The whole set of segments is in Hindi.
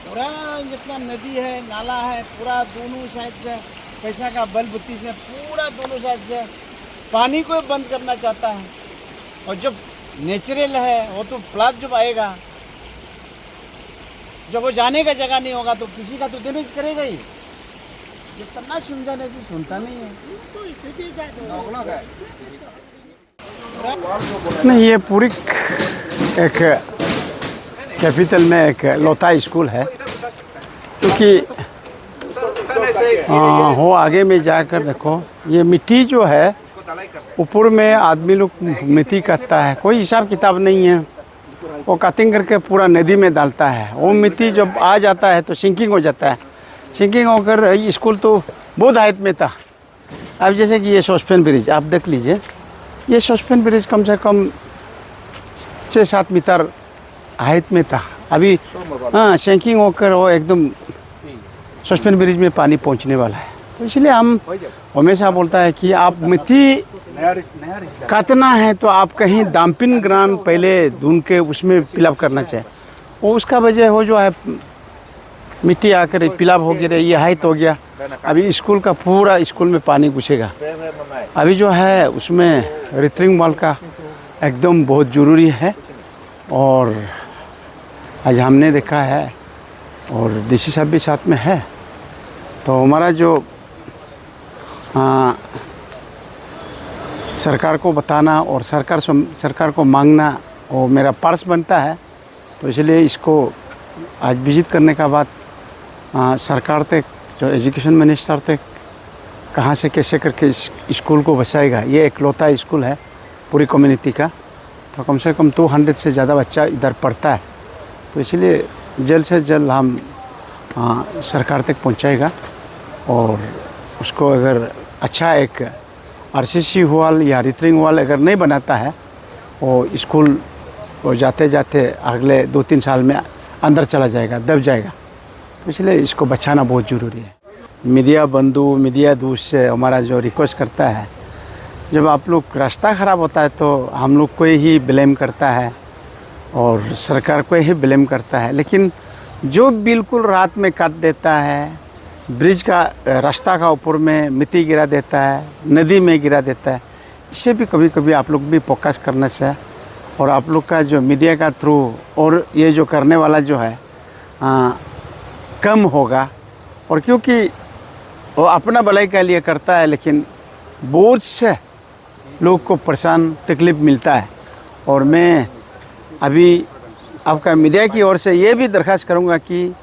पूरा जितना नदी है, नाला है, पूरा दोनों साइड से पैसा का बल बुत्ती से पूरा दोनों साइड से पानी को बंद करना चाहता है। और जब नेचुरल है वो तो फ्लड जब आएगा, जब वो जाने का जगह नहीं होगा तो किसी का तो डैमेज करेगा ही। जब तन्ना समझाने की सुनता नहीं है। नहीं, ये पूरी एक कैपिटल में एक लोता स्कूल है, क्योंकि वो आगे में जाकर देखो, ये मिट्टी जो है ऊपर में आदमी लोग मिट्टी काटता है, कोई हिसाब किताब नहीं है। वो कटिंग करके पूरा नदी में डालता है। वो मिट्टी जब आ जाता है तो सिंकिंग हो जाता है। सिंकिंग होकर स्कूल तो बहुत हाइट में था। अब जैसे कि ये सस्पेन ब्रिज आप देख लीजिए, ये सस्पेन ब्रिज कम से कम 6-7 मीटर हाइट में था। अभी सिंकिंग होकर वो एकदम सस्पेन ब्रिज में पानी पहुंचने वाला है। तो इसलिए हम हमेशा बोलता है कि आप मिट्टी काटना है तो आप कहीं डंपिंग ग्राउंड पहले ढूंढ के उसमें फिलअप करना चाहिए। वो उसका वजह हो जो है मिट्टी आकर फिलअप हो गया, ये हाइट हो गया। अभी स्कूल का पूरा स्कूल में पानी घुसेगा। अभी जो है उसमें रिटरिंग वॉल का एकदम बहुत ज़रूरी है। और आज हमने देखा है और डीसी साहब भी साथ में है, तो हमारा जो सरकार को बताना और सरकार को मांगना वो मेरा पर्स बनता है। तो इसलिए इसको आज विजिट करने का बाद सरकार तक, जो एजुकेशन मिनिस्टर तक कहाँ से कैसे करके इस स्कूल को बचाएगा। ये एक लौता स्कूल है पूरी कम्युनिटी का, तो कम से कम 200 से ज़्यादा बच्चा इधर पढ़ता है। तो इसलिए जल्द से जल्द हम सरकार तक पहुँचाएगा और उसको अगर अच्छा एक आरसीसी वॉल या रिटरिंग वॉल अगर नहीं बनाता है, वो स्कूल वो जाते जाते अगले 2-3 साल में अंदर चला जाएगा, दब जाएगा। तो इसलिए इसको बचाना बहुत ज़रूरी है। मीडिया बंधु, मीडिया दोस्त से हमारा जो रिक्वेस्ट करता है, जब आप लोग रास्ता ख़राब होता है तो हम लोग को ही ब्लेम करता है और सरकार को ही ब्लेम करता है। लेकिन जो बिल्कुल रात में काट देता है, ब्रिज का रास्ता का ऊपर में मिट्टी गिरा देता है, नदी में गिरा देता है, इससे भी कभी कभी आप लोग भी फोकस करना चाहिए। और आप लोग का जो मीडिया का थ्रू और ये जो करने वाला जो है कम होगा। और क्योंकि वो अपना भलाई के लिए करता है, लेकिन बहुत से लोग को परेशान तकलीफ मिलता है। और मैं अभी आपका मीडिया की ओर से ये भी दरख्वास्त करूँगा कि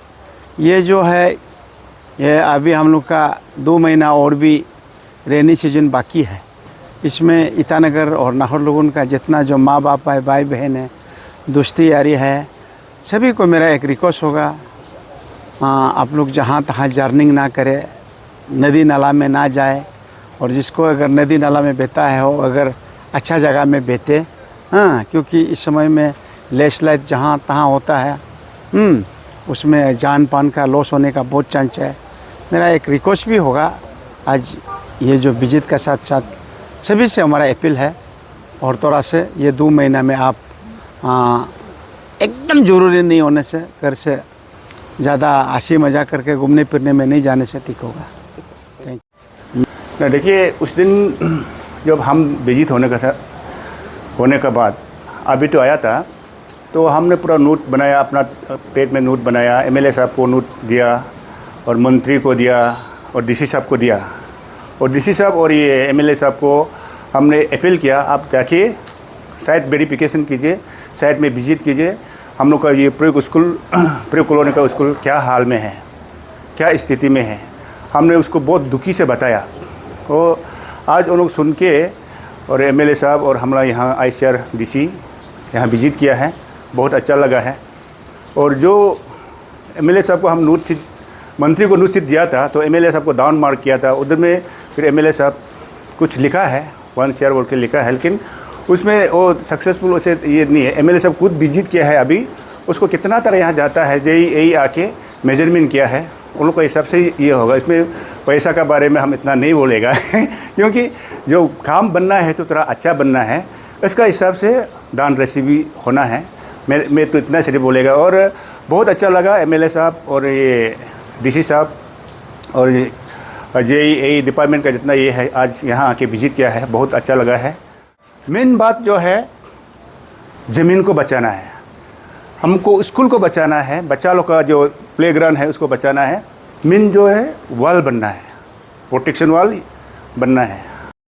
ये जो है, ये अभी हम लोग का 2 महीना और भी रेनी सीजन बाकी है। इसमें ईटानगर और नाहरलगुन का जितना जो माँ बाप है, भाई बहन है, दोस्ती यारी है, सभी को मेरा एक रिक्वेस्ट होगा, आप लोग जहाँ तहाँ जर्निंग ना करें, नदी नाला में ना जाए। और जिसको अगर नदी नाला में बहता है वो अगर अच्छा जगह में बहते, क्योंकि इस समय में लैंडस्लाइड जहाँ तहाँ होता है, उसमें जान पान का लॉस होने का बहुत चांस है। मेरा एक रिक्वेस्ट भी होगा आज ये जो विजिट का साथ साथ सभी से हमारा अपील है। और थोड़ा से ये 2 महीना में आप एकदम ज़रूरी नहीं होने से, घर से ज़्यादा हंसी मजाक करके घूमने फिरने में नहीं जाने से ठीक होगा। Thank you. देखिए, उस दिन जब हम विजिट होने का बाद अभी तो आया था, तो हमने पूरा नोट बनाया, अपना पेज में नोट बनाया, एमएलए साहब को नोट दिया और मंत्री को दिया और डीसी साहब को दिया। और डीसी साहब और ये एमएलए साहब को हमने अपील किया, आप जाके साइट वेरिफिकेशन कीजिए, साइट में विजिट कीजिए, हम लोग का ये प्री कॉलोनी का स्कूल क्या हाल में है, क्या स्थिति में है। हमने उसको बहुत दुखी से बताया। तो आज उन लोग सुन के, और एमएलए साहब और हमारा यहाँ ICR DC यहाँ विजिट किया है, बहुत अच्छा लगा है। और जो एमएलए साहब को हम मंत्री को नोटिस दिया था, तो एमएलए साहब को डाउन मार्क किया था उधर में। फिर एमएलए साहब कुछ लिखा है, 1 शेयर बोल के लिखा है, लेकिन उसमें वो सक्सेसफुल वैसे ये नहीं है। एमएलए साहब खुद विजिट किया है, अभी उसको कितना तरह यहाँ जाता है, यही आके मेजरमेंट किया है, उन लोग के हिसाब से ये होगा। इसमें पैसा का बारे में हम इतना नहीं बोलेगा क्योंकि जो काम बनना है तो थोड़ा अच्छा बनना है, इसका हिसाब से दान राशि भी होना है। मैं तो इतना सिर्फ बोलेगा। और बहुत अच्छा लगा एमएलए साहब और ये डीसी साहब और जे डिपार्टमेंट का जितना ये है आज यहाँ आके विजिट किया है, बहुत अच्छा लगा है। मेन बात जो है ज़मीन को बचाना है, हमको स्कूल को बचाना है, बच्चा लोग का जो प्लेग्राउंड है उसको बचाना है। मेन जो है वॉल बनना है, प्रोटेक्शन वॉल बनना है।